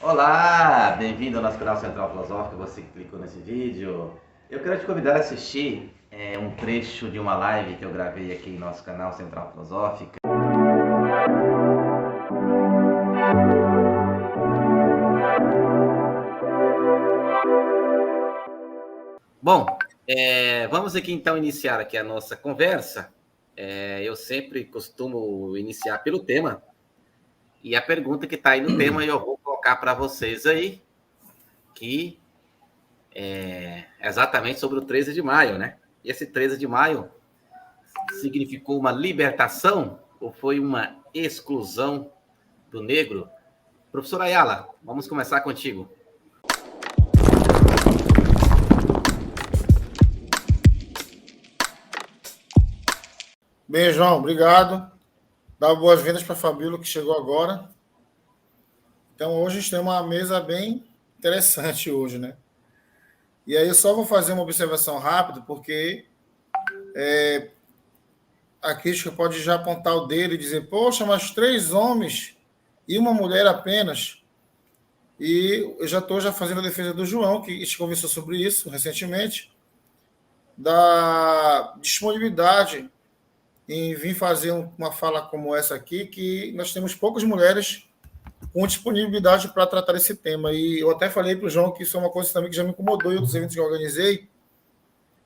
Olá, bem-vindo ao nosso canal Central Filosófico, você que clicou nesse vídeo. Eu quero te convidar a assistir um trecho de uma live que eu gravei aqui em nosso canal Central Filosófica. Bom, vamos aqui então iniciar aqui a nossa conversa. Eu sempre costumo iniciar pelo tema, e a pergunta que está aí no tema eu vou colocar para vocês aí, que é exatamente sobre o 13 de maio, né? E esse 13 de maio significou uma libertação ou foi uma exclusão do negro? Professor Ayala, vamos começar contigo. Bem, João, obrigado. Dá boas-vindas para a Fabíola, que chegou agora. Então, hoje a gente tem uma mesa bem interessante hoje, né? E aí eu só vou fazer uma observação rápida, porque a crítica pode já apontar o dedo e dizer, poxa, mas 3 homens e uma mulher apenas. E eu já estou fazendo a defesa do João, que a gente conversou sobre isso recentemente, da disponibilidade em vir fazer uma fala como essa aqui, que nós temos poucas mulheres com disponibilidade para tratar esse tema. E eu até falei para o João que isso é uma coisa também que já me incomodou em outros eventos que eu organizei,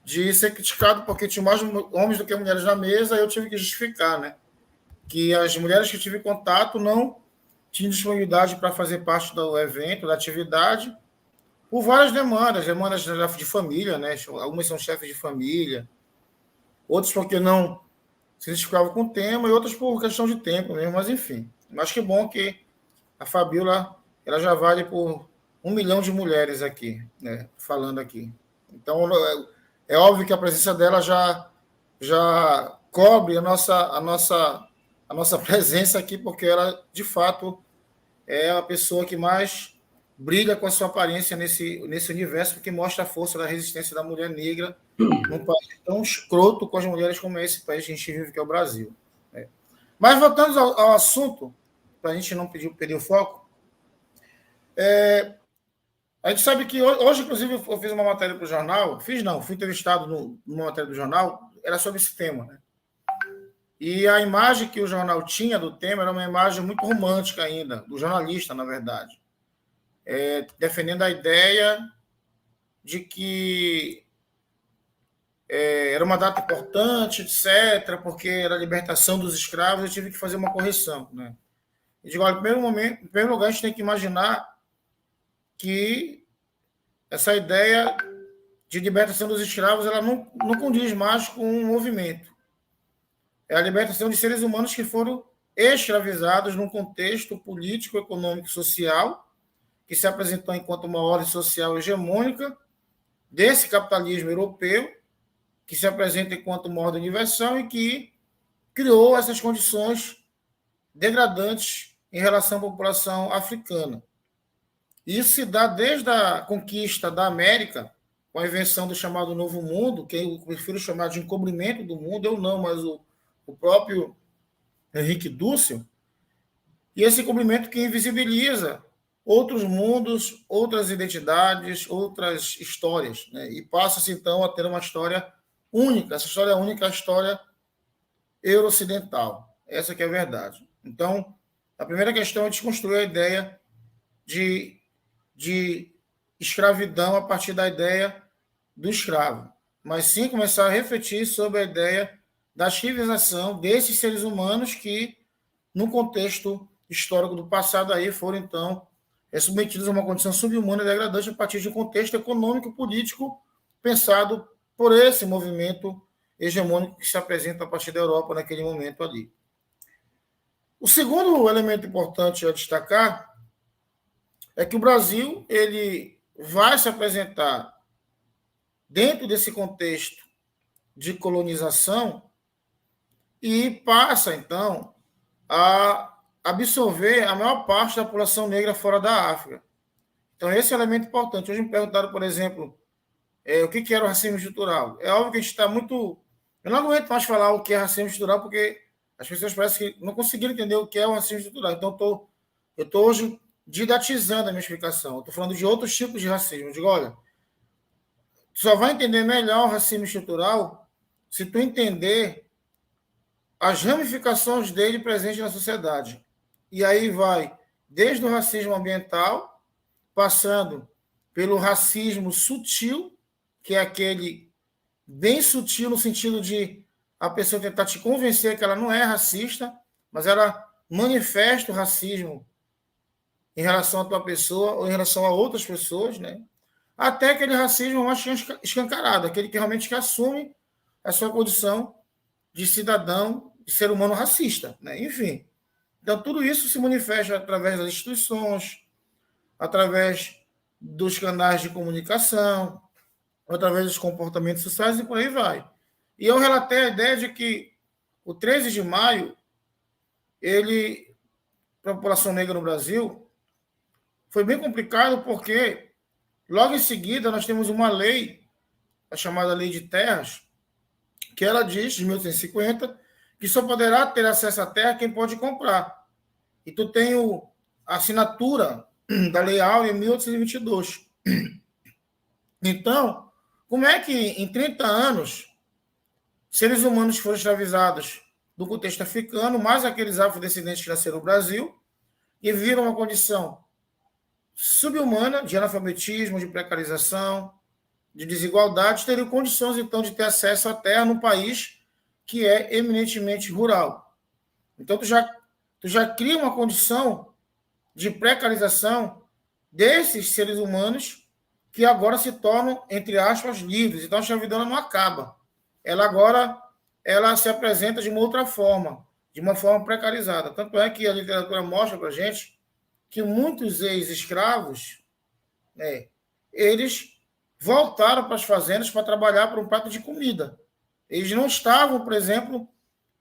de ser criticado porque tinha mais homens do que mulheres na mesa, e eu tive que justificar, né? Que as mulheres que eu tive contato não tinham disponibilidade para fazer parte do evento, da atividade, por várias demandas de família, né? Algumas são chefes de família, outros porque não se identificavam com o tema, e outras por questão de tempo mesmo, mas enfim. Mas que bom que a Fabíola ela já vale por 1 milhão de mulheres aqui, né, falando aqui. Então, é óbvio que a presença dela já cobre a nossa presença aqui, porque ela, de fato, é a pessoa que mais brilha com a sua aparência nesse universo, porque mostra a força da resistência da mulher negra num país tão escroto com as mulheres como é esse país que a gente vive, que é o Brasil. Né? Mas voltando ao assunto, para a gente não perder o foco, a gente sabe que hoje, inclusive, eu fiz uma matéria para o jornal, fui entrevistado numa matéria do jornal, era sobre esse tema, né? E a imagem que o jornal tinha do tema era uma imagem muito romântica ainda, do jornalista, na verdade, defendendo a ideia de que era uma data importante, etc., porque era a libertação dos escravos, eu tive que fazer uma correção, né? Eu digo, olha, em primeiro lugar, a gente tem que imaginar que essa ideia de libertação dos escravos ela não condiz mais com um movimento. É a libertação de seres humanos que foram escravizados num contexto político, econômico e social, que se apresentou enquanto uma ordem social hegemônica desse capitalismo europeu, que se apresenta enquanto uma ordem universal e que criou essas condições degradantes em relação à população africana. Isso se dá desde a conquista da América, com a invenção do chamado Novo Mundo, que eu prefiro chamar de encobrimento do mundo, eu não, mas o próprio Henrique Dussel, e esse encobrimento que invisibiliza outros mundos, outras identidades, outras histórias, né? E passa-se, então, a ter uma história única. Essa história única é a história euro-ocidental. Essa que é a verdade. Então, a primeira questão é desconstruir a ideia de escravidão a partir da ideia do escravo, mas sim começar a refletir sobre a ideia da civilização desses seres humanos que, no contexto histórico do passado, aí foram, então, submetidos a uma condição subhumana e degradante a partir de um contexto econômico e político pensado por esse movimento hegemônico que se apresenta a partir da Europa naquele momento ali. O segundo elemento importante a destacar é que o Brasil ele vai se apresentar dentro desse contexto de colonização e passa, então, a absorver a maior parte da população negra fora da África. Então, esse é um elemento importante. Hoje me perguntaram, por exemplo, o que era o racismo estrutural. É óbvio que a gente está muito... Eu não aguento mais falar o que é racismo estrutural, porque as pessoas parecem que não conseguiram entender o que é o racismo estrutural. Então, eu estou hoje didatizando a minha explicação. Estou falando de outros tipos de racismo. Eu digo, olha, tu só vai entender melhor o racismo estrutural se tu entender as ramificações dele presentes na sociedade. E aí vai desde o racismo ambiental, passando pelo racismo sutil, que é aquele bem sutil no sentido de a pessoa tentar te convencer que ela não é racista, mas ela manifesta o racismo em relação à tua pessoa ou em relação a outras pessoas, né? Até aquele racismo mais escancarado, aquele que realmente que assume a sua condição de cidadão, de ser humano racista, né? Enfim. Então, tudo isso se manifesta através das instituições, através dos canais de comunicação, através dos comportamentos sociais e por aí vai. E eu relatei a ideia de que o 13 de maio, ele, para a população negra no Brasil, foi bem complicado porque, logo em seguida, nós temos uma lei, a chamada Lei de Terras, que ela diz, de 1850, que só poderá ter acesso à terra quem pode comprar. E tu tem a assinatura da Lei Áurea em 1822. Então, como é que em 30 anos seres humanos foram escravizados do contexto africano, mais aqueles afrodescendentes que nasceram no Brasil, e viram uma condição subhumana de analfabetismo, de precarização, de desigualdade, teriam condições, então, de ter acesso à terra num país que é eminentemente rural. Então, tu já cria uma condição de precarização desses seres humanos que agora se tornam, entre aspas, livres. Então, a escravidão não acaba. Ela se apresenta de uma outra forma, de uma forma precarizada. Tanto é que a literatura mostra para a gente que muitos ex-escravos, né, eles voltaram para as fazendas para trabalhar por um prato de comida. Eles não estavam, por exemplo,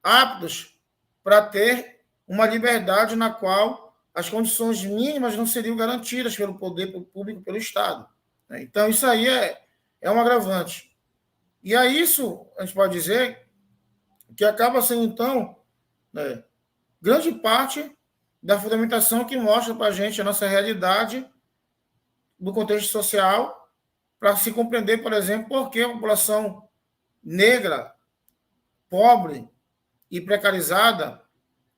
aptos para ter uma liberdade na qual as condições mínimas não seriam garantidas pelo poder público, pelo Estado. Então, isso aí é um agravante. E a isso, a gente pode dizer que acaba sendo, então, né, grande parte da fundamentação que mostra para a gente a nossa realidade do contexto social, para se compreender, por exemplo, por que a população negra, pobre e precarizada,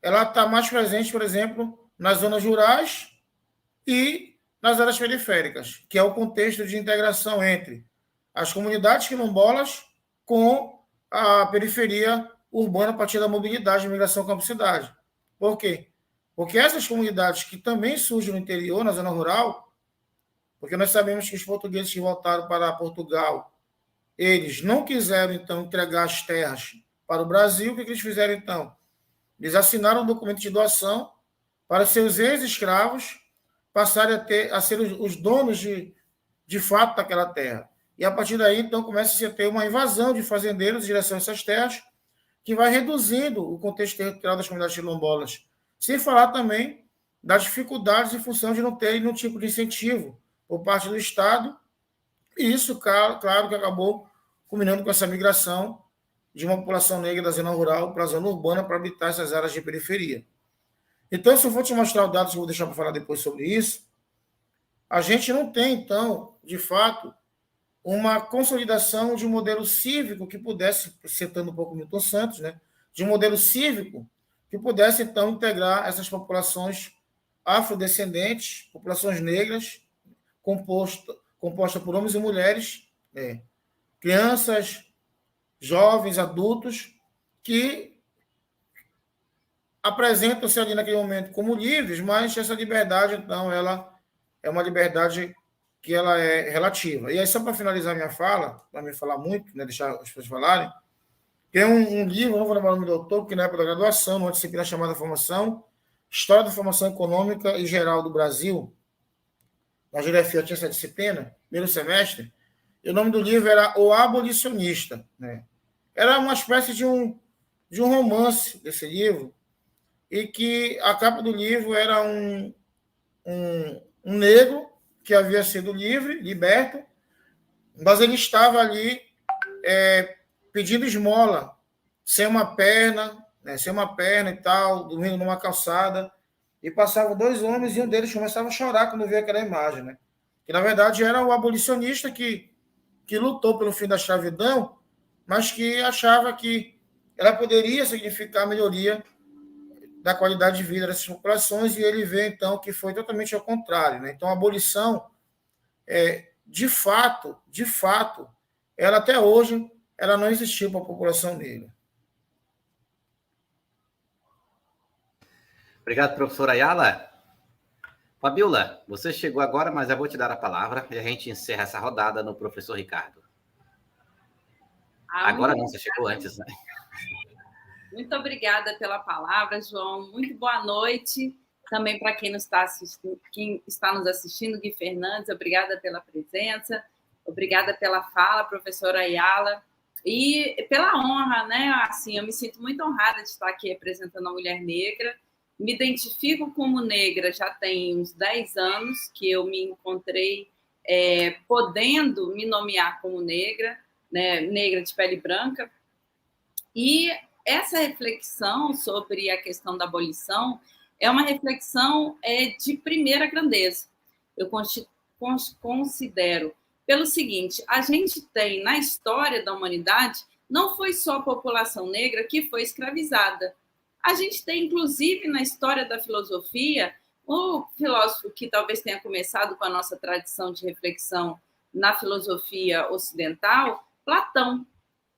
ela está mais presente, por exemplo, nas zonas rurais e nas áreas periféricas, que é o contexto de integração entre as comunidades quilombolas com a periferia urbana a partir da mobilidade, migração campo-cidade. Por quê? Porque essas comunidades que também surgem no interior, na zona rural, porque nós sabemos que os portugueses que voltaram para Portugal, eles não quiseram, então, entregar as terras para o Brasil. O que eles fizeram, então? Eles assinaram um documento de doação para seus ex-escravos passarem a ser os donos de fato daquela terra. E, a partir daí, então, começa a ter uma invasão de fazendeiros em direção a essas terras, que vai reduzindo o contexto territorial das comunidades quilombolas. Sem falar também das dificuldades em função de não ter nenhum tipo de incentivo por parte do Estado. E isso, claro, que acabou culminando com essa migração de uma população negra da zona rural para a zona urbana para habitar essas áreas de periferia. Então, se eu for te mostrar os dados, que eu vou deixar para falar depois sobre isso, a gente não tem, então, de fato, uma consolidação de um modelo cívico que pudesse, citando um pouco Milton Santos, né, de um modelo cívico que pudesse, então, integrar essas populações afrodescendentes, populações negras, composta por homens e mulheres, crianças, jovens, adultos, que apresentam-se ali naquele momento como livres, mas essa liberdade, então, ela é uma liberdade que ela é relativa. E aí, só para finalizar minha fala, para me falar muito, né, deixar as pessoas falarem, tem um livro, não vou lembrar o nome do autor, que na época da graduação, numa disciplina chamada Formação, História da Formação Econômica e Geral do Brasil. Na GFI eu tinha essa disciplina, primeiro semestre, e o nome do livro era O Abolicionista. Né? Era uma espécie de um romance desse livro, e que a capa do livro era um negro que havia sido liberto, mas ele estava ali pedindo esmola, sem uma perna e tal, dormindo numa calçada, e passavam 2 homens e um deles começava a chorar quando via aquela imagem, né? Que, na verdade, era o abolicionista que lutou pelo fim da escravidão, mas que achava que ela poderia significar a melhoria da qualidade de vida dessas populações, e ele vê, então, que foi totalmente ao contrário, né? Então, a abolição, de fato, ela até hoje, ela não existiu para a população negra. Obrigado, professor Ayala. Fabiola, você chegou agora, mas eu vou te dar a palavra e a gente encerra essa rodada no professor Ricardo. Agora não, você chegou antes, né? Muito obrigada pela palavra, João. Muito boa noite. Também para quem está nos assistindo, Gui Fernandes, obrigada pela presença, obrigada pela fala, professora Ayala, e pela honra, né? Assim, eu me sinto muito honrada de estar aqui representando a mulher negra. Me identifico como negra já tem uns 10 anos que eu me encontrei podendo me nomear como negra, né? Negra de pele branca. E essa reflexão sobre a questão da abolição é uma reflexão de primeira grandeza. Eu considero pelo seguinte: a gente tem na história da humanidade, não foi só a população negra que foi escravizada. A gente tem, inclusive, na história da filosofia, o filósofo que talvez tenha começado com a nossa tradição de reflexão na filosofia ocidental, Platão.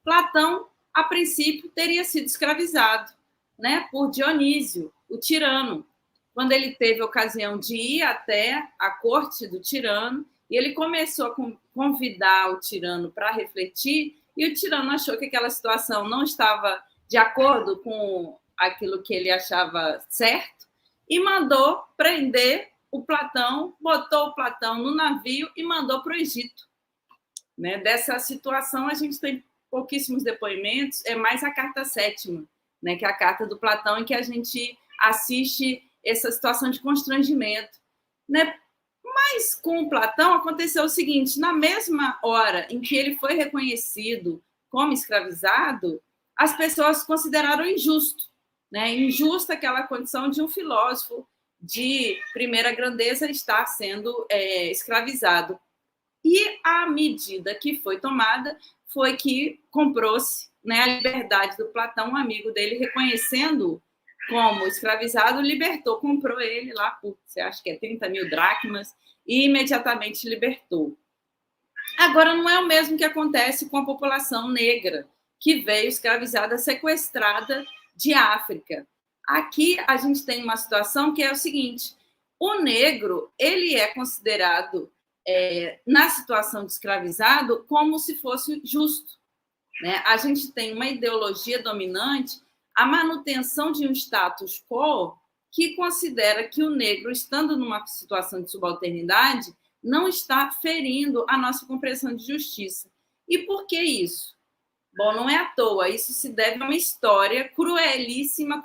Platão, a princípio, teria sido escravizado, né, por Dionísio, o tirano, quando ele teve a ocasião de ir até a corte do tirano, e ele começou a convidar o tirano para refletir, e o tirano achou que aquela situação não estava de acordo com aquilo que ele achava certo, e mandou prender o Platão, botou o Platão no navio e mandou para o Egito. Né? Dessa situação, a gente tem pouquíssimos depoimentos, é mais a carta 7ª, né, que é a carta do Platão, em que a gente assiste essa situação de constrangimento. Né? Mas com o Platão aconteceu o seguinte: na mesma hora em que ele foi reconhecido como escravizado, as pessoas consideraram injusto, né? Injusta aquela condição de um filósofo de primeira grandeza estar sendo escravizado. E a medida que foi tomada foi que comprou-se, né, a liberdade do Platão, um amigo dele, reconhecendo como escravizado, libertou, comprou ele lá por, você acha que 30 mil dracmas, e imediatamente libertou. Agora, não é o mesmo que acontece com a população negra, que veio escravizada, sequestrada de África. Aqui a gente tem uma situação que é o seguinte: o negro, ele é considerado na situação de escravizado como se fosse justo. Né? A gente tem uma ideologia dominante, a manutenção de um status quo que considera que o negro, estando numa situação de subalternidade, não está ferindo a nossa compreensão de justiça. E por que isso? Bom, não é à toa, isso se deve a uma história crudelíssima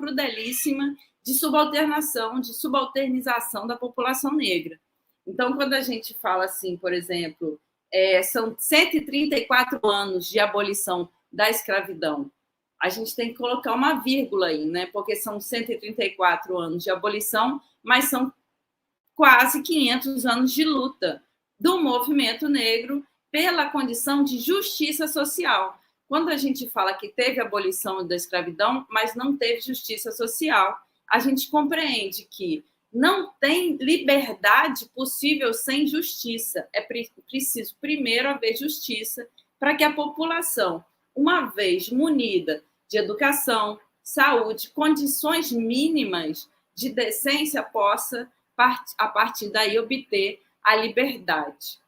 de subalternação, de subalternização da população negra. Então, quando a gente fala assim, por exemplo, são 134 anos de abolição da escravidão, a gente tem que colocar uma vírgula aí, né? Porque são 134 anos de abolição, mas são quase 500 anos de luta do movimento negro pela condição de justiça social. Quando a gente fala que teve abolição da escravidão, mas não teve justiça social, a gente compreende que não tem liberdade possível sem justiça. É preciso primeiro haver justiça para que a população, uma vez munida de educação, saúde, condições mínimas de decência, possa, a partir daí, obter a liberdade.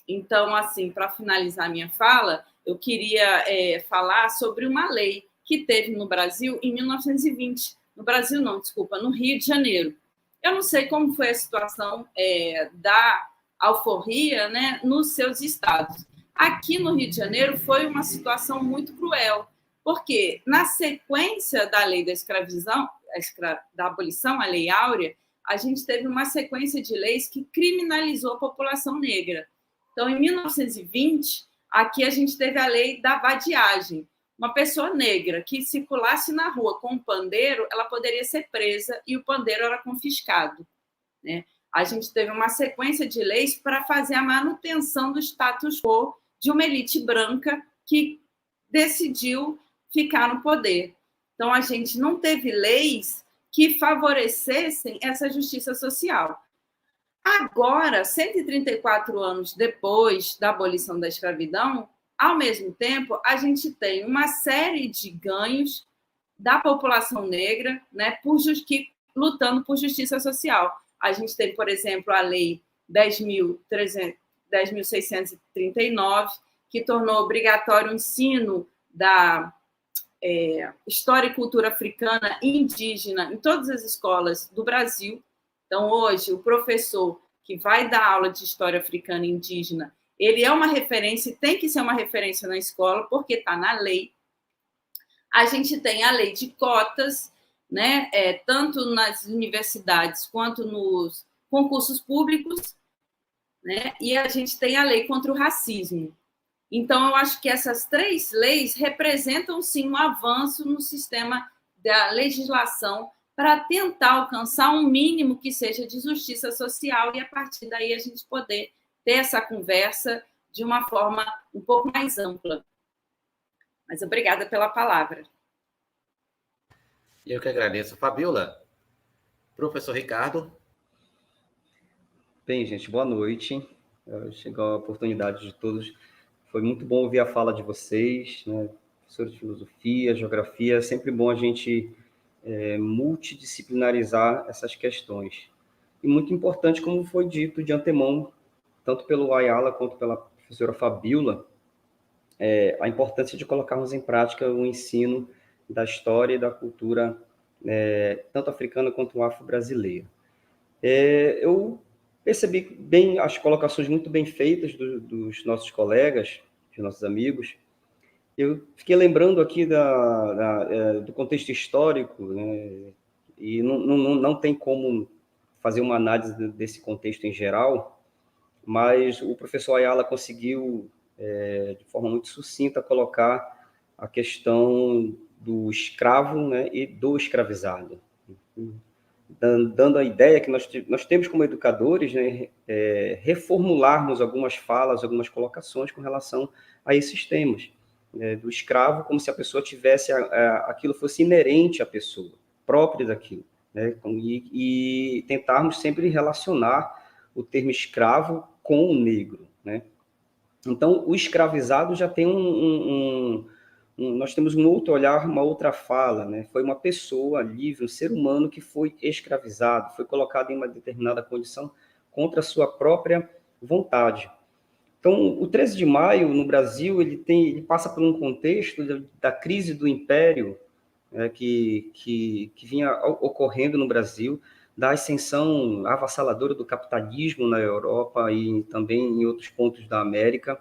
Então, assim, para finalizar minha fala, eu queria falar sobre uma lei que teve no Brasil em 1920. No Brasil, não, desculpa, no Rio de Janeiro. Eu não sei como foi a situação da alforria, né, nos seus estados. Aqui no Rio de Janeiro foi uma situação muito cruel, porque na sequência da lei da escravidão, da abolição, a Lei Áurea, a gente teve uma sequência de leis que criminalizou a população negra. Então, em 1920, aqui a gente teve a lei da vadiagem, uma pessoa negra que circulasse na rua com um pandeiro, ela poderia ser presa e o pandeiro era confiscado, né? A gente teve uma sequência de leis para fazer a manutenção do status quo de uma elite branca que decidiu ficar no poder. Então, a gente não teve leis que favorecessem essa justiça social. Agora, 134 anos depois da abolição da escravidão, ao mesmo tempo, a gente tem uma série de ganhos da população negra, né, lutando por justiça social. A gente teve, por exemplo, a Lei 10.639, que tornou obrigatório o ensino da história e cultura africana e indígena em todas as escolas do Brasil. Então, hoje, o professor que vai dar aula de história africana e indígena, ele é uma referência, tem que ser uma referência na escola, porque está na lei. A gente tem a lei de cotas, né, tanto nas universidades quanto nos concursos públicos, né, e a gente tem a lei contra o racismo. Então, eu acho que essas 3 leis representam, sim, um avanço no sistema da legislação para tentar alcançar um mínimo que seja de justiça social e, a partir daí, a gente poder ter essa conversa de uma forma um pouco mais ampla. Mas obrigada pela palavra. Eu que agradeço. Fabiola, professor Ricardo. Bem, gente, boa noite. Chegou a oportunidade de todos. Foi muito bom ouvir a fala de vocês, né? Professores de filosofia, geografia. É sempre bom a gente multidisciplinarizar essas questões. E muito importante, como foi dito de antemão, tanto pelo Ayala quanto pela professora Fabiola, a importância de colocarmos em prática o ensino da história e da cultura, tanto africana quanto afro-brasileira. Eu percebi bem as colocações muito bem feitas dos nossos colegas, dos nossos amigos. Eu fiquei lembrando aqui do contexto histórico, né? E não tem como fazer uma análise desse contexto em geral, mas o professor Ayala conseguiu, de forma muito sucinta, colocar a questão do escravo, né, e do escravizado, dando a ideia que nós temos como educadores, né, reformularmos algumas falas, algumas colocações com relação a esses temas, do escravo, como se a pessoa tivesse, aquilo fosse inerente à pessoa, próprio daquilo, né, e tentarmos sempre relacionar o termo escravo com o negro, né? Então, o escravizado já tem nós temos um outro olhar, uma outra fala, né? Foi uma pessoa livre, um ser humano que foi escravizado, foi colocado em uma determinada condição contra a sua própria vontade. Então, o 13 de maio, no Brasil, ele passa por um contexto da crise do império, né, que vinha ocorrendo no Brasil, da ascensão avassaladora do capitalismo na Europa e também em outros pontos da América.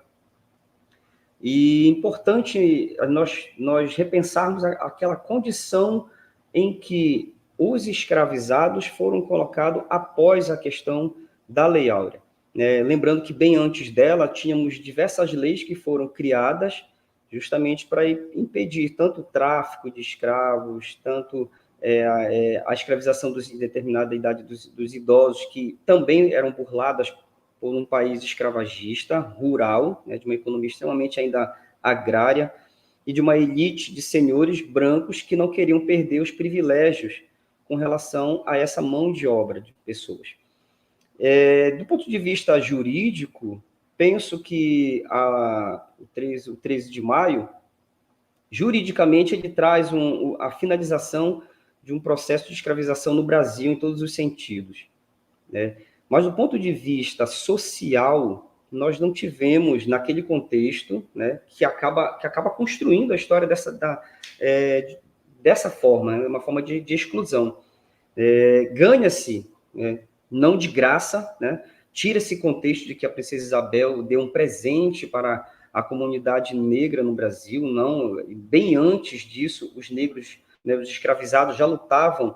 E importante nós repensarmos aquela condição em que os escravizados foram colocados após a questão da Lei Áurea. Lembrando que bem antes dela, tínhamos diversas leis que foram criadas justamente para impedir tanto o tráfico de escravos, tanto a escravização em determinada idade dos idosos, que também eram burladas por um país escravagista, rural, né, de uma economia extremamente ainda agrária, e de uma elite de senhores brancos que não queriam perder os privilégios com relação a essa mão de obra de pessoas. Do ponto de vista jurídico, penso que o 13 de maio, juridicamente, ele traz a finalização de um processo de escravização no Brasil em todos os sentidos, né? Mas, do ponto de vista social, nós não tivemos, naquele contexto, né, que acaba construindo a história dessa forma, né, uma forma de exclusão. Ganha-se, né, não de graça, né, tira esse contexto de que a princesa Isabel deu um presente para a comunidade negra no Brasil, não, bem antes disso, os negros, né, os escravizados já lutavam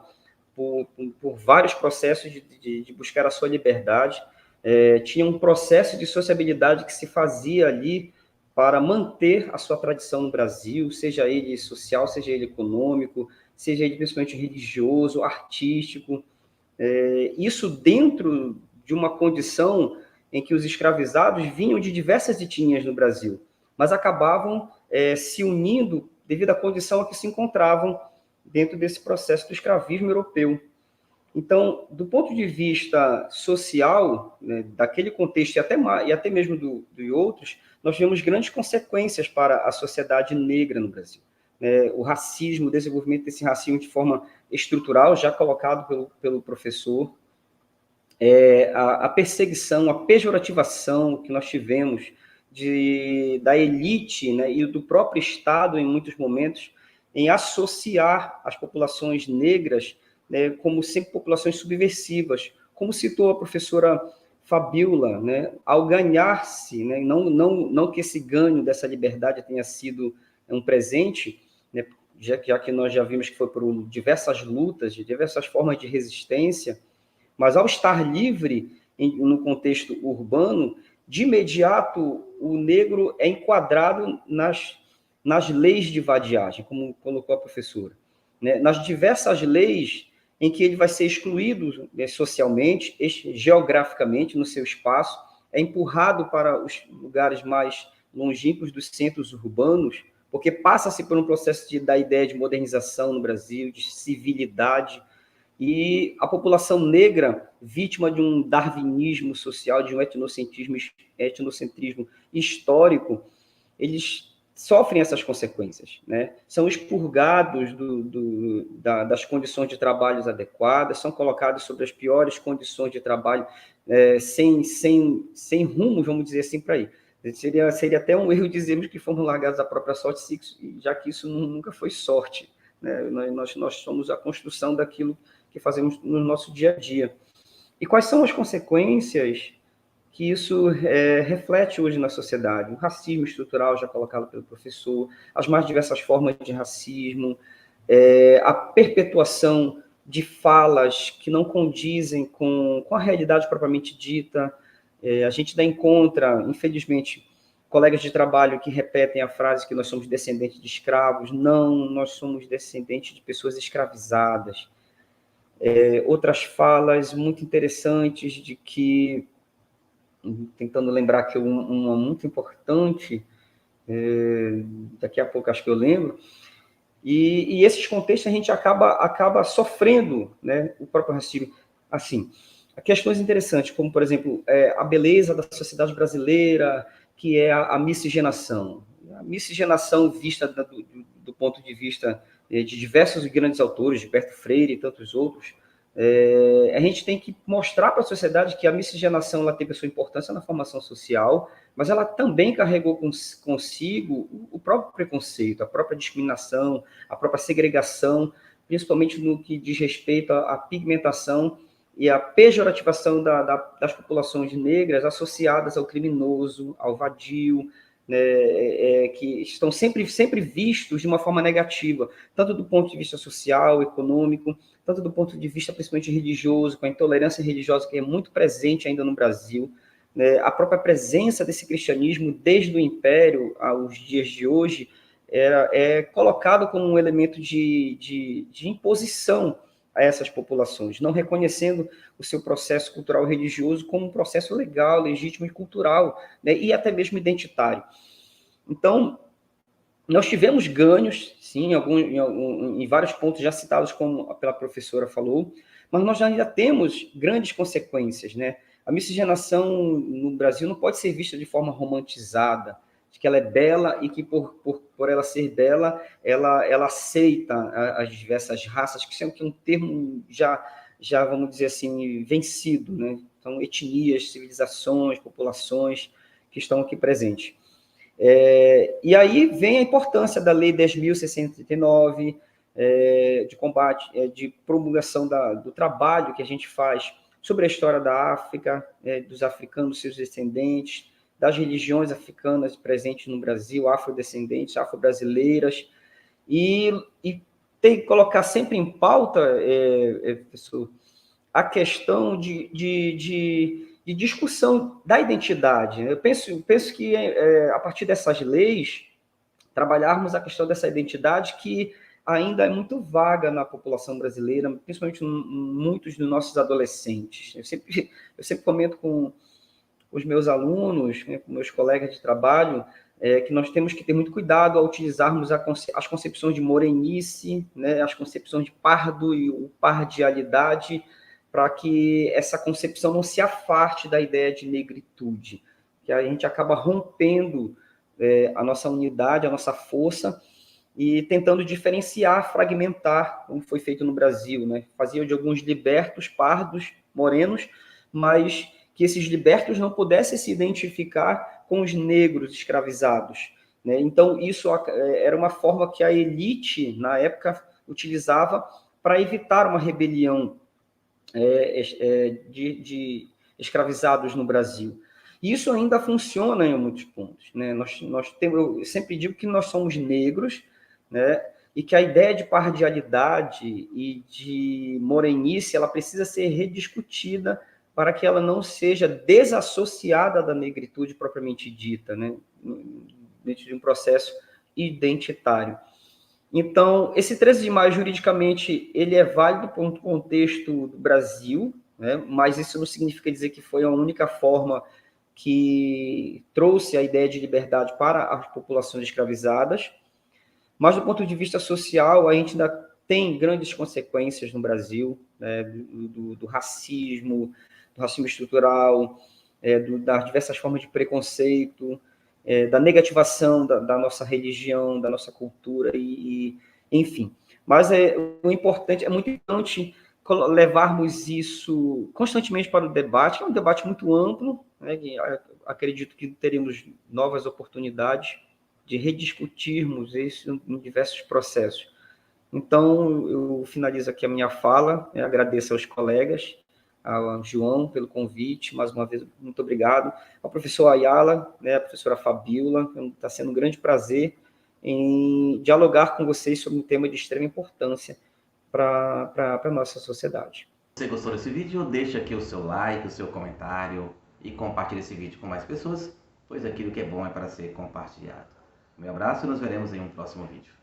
por vários processos de buscar a sua liberdade. Tinha um processo de sociabilidade que se fazia ali para manter a sua tradição no Brasil, seja ele social, seja ele econômico, seja ele principalmente religioso, artístico. Isso dentro de uma condição em que os escravizados vinham de diversas etnias no Brasil, mas acabavam se unindo devido à condição a que se encontravam dentro desse processo do escravismo europeu. Então, do ponto de vista social, né, daquele contexto e até mesmo de outros, nós vemos grandes consequências para a sociedade negra no Brasil. O racismo, o desenvolvimento desse racismo de forma estrutural, já colocado pelo professor, a perseguição, a pejorativação que nós tivemos da elite, né, e do próprio Estado, em muitos momentos, em associar as populações negras, né, como sempre populações subversivas, como citou a professora Fabíola, né, ao ganhar-se, né, não que esse ganho dessa liberdade tenha sido um presente, né, já que nós já vimos que foi por diversas lutas, de diversas formas de resistência, mas ao estar livre no contexto urbano, de imediato o negro é enquadrado nas leis de vadiagem, como colocou a professora, né, nas diversas leis em que ele vai ser excluído, né, socialmente, geograficamente no seu espaço, é empurrado para os lugares mais longínquos dos centros urbanos, porque passa-se por um processo da ideia de modernização no Brasil, de civilidade, e a população negra, vítima de um darwinismo social, de um etnocentrismo histórico, eles sofrem essas consequências, né? São expurgados das condições de trabalho adequadas, são colocados sobre as piores condições de trabalho, sem rumo, vamos dizer assim, para ir. Seria até um erro dizermos que fomos largados à própria sorte, já que isso nunca foi sorte, né? Nós somos a construção daquilo que fazemos no nosso dia a dia. E quais são as consequências que isso reflete hoje na sociedade? O racismo estrutural, já colocado pelo professor, as mais diversas formas de racismo, a perpetuação de falas que não condizem com a realidade propriamente dita. A gente ainda encontra, infelizmente, colegas de trabalho que repetem a frase que nós somos descendentes de escravos. Não, nós somos descendentes de pessoas escravizadas. Outras falas muito interessantes de que, tentando lembrar que uma muito importante, daqui a pouco acho que eu lembro, e esses contextos a gente acaba sofrendo, né, o próprio racismo. Assim, questões interessantes, como, por exemplo, a beleza da sociedade brasileira, que é a miscigenação. A miscigenação vista do ponto de vista de diversos grandes autores, Gilberto Freire e tantos outros. A gente tem que mostrar para a sociedade que a miscigenação ela teve a sua importância na formação social, mas ela também carregou consigo o próprio preconceito, a própria discriminação, a própria segregação, principalmente no que diz respeito à pigmentação e à pejorativação das populações negras associadas ao criminoso, ao vadio, né, que estão sempre vistos de uma forma negativa, tanto do ponto de vista social, econômico, tanto do ponto de vista principalmente religioso, com a intolerância religiosa que é muito presente ainda no Brasil, né, a própria presença desse cristianismo desde o Império aos dias de hoje é colocado como um elemento de imposição a essas populações, não reconhecendo o seu processo cultural e religioso como um processo legal, legítimo e cultural, né, e até mesmo identitário. Então, nós tivemos ganhos, sim, em vários pontos já citados, como pela professora falou, mas nós ainda temos grandes consequências, né? A miscigenação no Brasil não pode ser vista de forma romantizada, de que ela é bela e que por ela ser bela, ela aceita as diversas raças, que é um termo já vamos dizer assim, vencido, né? Então, etnias, civilizações, populações que estão aqui presentes. E aí vem a importância da Lei 10.639, de combate, de promulgação do trabalho que a gente faz sobre a história da África, dos africanos, seus descendentes, das religiões africanas presentes no Brasil, afrodescendentes, afro-brasileiras, e tem que colocar sempre em pauta, professor, a questão de de discussão da identidade. Eu penso que, a partir dessas leis, trabalharmos a questão dessa identidade que ainda é muito vaga na população brasileira, principalmente muitos dos nossos adolescentes. Eu sempre comento com os meus alunos, né, com meus colegas de trabalho, que nós temos que ter muito cuidado ao utilizarmos as concepções de morenice, né, as concepções de pardo e o pardialidade, para que essa concepção não se afaste da ideia de negritude, que a gente acaba rompendo a nossa unidade, a nossa força, e tentando diferenciar, fragmentar, como foi feito no Brasil, né? Fazia de alguns libertos, pardos, morenos, mas que esses libertos não pudessem se identificar com os negros escravizados, né? Então, isso era uma forma que a elite, na época, utilizava para evitar uma rebelião de escravizados no Brasil. E isso ainda funciona em muitos pontos, né? Eu sempre digo que nós somos negros, né? E que a ideia de pardialidade e de morenice, ela precisa ser rediscutida para que ela não seja desassociada da negritude propriamente dita, né? Dentro de um processo identitário. Então, esse 13 de maio, juridicamente, ele é válido para um contexto do Brasil, né? Mas isso não significa dizer que foi a única forma que trouxe a ideia de liberdade para as populações escravizadas. Mas, do ponto de vista social, a gente ainda tem grandes consequências no Brasil, né? do racismo estrutural, das diversas formas de preconceito, da negativação da nossa religião, da nossa cultura, enfim. Mas é muito importante levarmos isso constantemente para o debate, é um debate muito amplo, né? Acredito que teremos novas oportunidades de rediscutirmos isso em diversos processos. Então, eu finalizo aqui a minha fala, agradeço aos colegas, ao João pelo convite, mais uma vez, muito obrigado, ao professor Ayala, né, a professora Fabíola, está sendo um grande prazer em dialogar com vocês sobre um tema de extrema importância para a nossa sociedade. Se você gostou desse vídeo, deixa aqui o seu like, o seu comentário e compartilhe esse vídeo com mais pessoas, pois aquilo que é bom é para ser compartilhado. Meu abraço e nos veremos em um próximo vídeo.